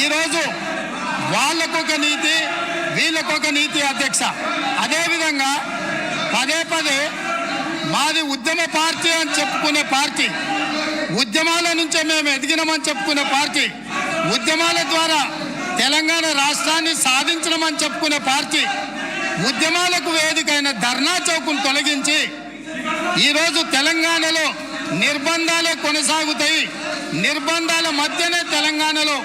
ఈరోజు వాళ్ళకొక నీతి వీళ్ళకొక నీతి అధ్యక్ష. అదేవిధంగా పదే పదే మాది ఉద్యమ పార్టీ అని చెప్పుకునే పార్టీ, ఉద్యమాల నుంచే మేము ఎదిగినామని చెప్పుకునే పార్టీ, ఉద్యమాల ద్వారా తెలంగాణ రాష్ట్రాన్ని సాధించడమని చెప్పుకునే పార్టీ ఉద్యమాలకు వేదికైన ధర్నా చౌక్ను తొలగించి ఈరోజు తెలంగాణలో నిర్బంధాలే కొనసాగుతాయి, నిర్బంధాల మధ్యనే తెలంగాణలో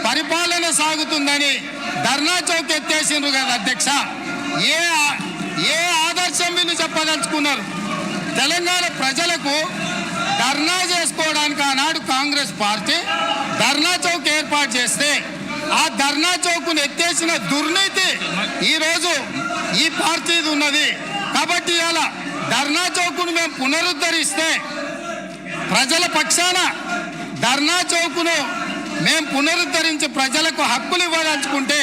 పరిపాలన సాగుతుందని ధర్నా చౌక్ ఎత్తేసిండ్రు కదా అధ్యక్ష. ఏ ఆదర్శం వీళ్ళు చెప్పదలుచుకున్నారు? తెలంగాణ ప్రజలకు ధర్నా చేసుకోవడానికి ఆనాడు కాంగ్రెస్ పార్టీ ధర్నా చౌక్ ఏర్పాటు చేస్తే ఆ ధర్నా చౌక్ను ఎత్తేసిన దుర్నీతి ఈరోజు ఈ పార్టీది ఉన్నది. కాబట్టి ఇలా ధర్నా చౌక్ను మేము పునరుద్ధరిస్తే ప్రజల పక్షాన ధర్నా చౌక్ను మేము పునరుద్ధరించి ప్రజలకు హక్కులు ఇవ్వదలుచుకుంటే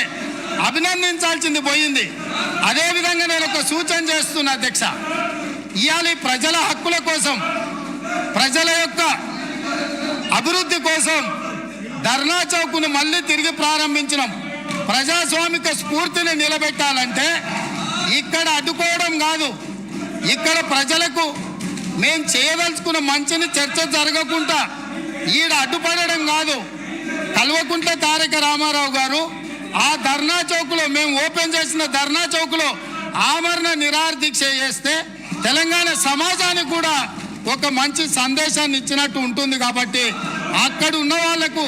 అభినందించాల్సింది పోయింది. అదేవిధంగా నేను ఒక సూచన చేస్తున్నా అధ్యక్ష. ఇవాళ ప్రజల హక్కుల కోసం, ప్రజల యొక్క అభివృద్ధి కోసం ధర్నా చౌక్ను మళ్ళీ తిరిగి ప్రారంభించినాం. ప్రజాస్వామిక స్ఫూర్తిని నిలబెట్టాలంటే ఇక్కడ అడ్డుకోవడం కాదు, ఇక్కడ ప్రజలకు మేము చేయదలుచుకున్న మంచిని చర్చ జరగకుండా ఈడ అడ్డుపడడం కాదు. కల్వకుంట్ల తారక రామారావు గారు ఆ ధర్నా చౌక్లో, మేము ఓపెన్ చేసిన ధర్నా చౌక్లో ఆమరణ నిరాహార దీక్ష చేస్తే తెలంగాణ సమాజానికి కూడా ఒక మంచి సందేశాన్ని ఇచ్చినట్టు ఉంటుంది. కాబట్టి అక్కడ ఉన్న వాళ్లకు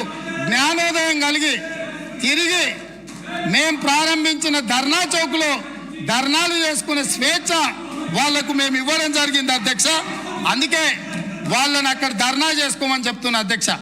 జ్ఞానోదయం కలిగి తిరిగి మేము ప్రారంభించిన ధర్నా చౌక్లో ధర్నాలు చేసుకునే స్వేచ్ఛ వాళ్లకు మేము ఇవ్వడం జరిగింది అధ్యక్ష. అందుకే వాళ్ళని అక్కడ ధర్నా చేసుకోమని చెప్తున్నా అధ్యక్ష.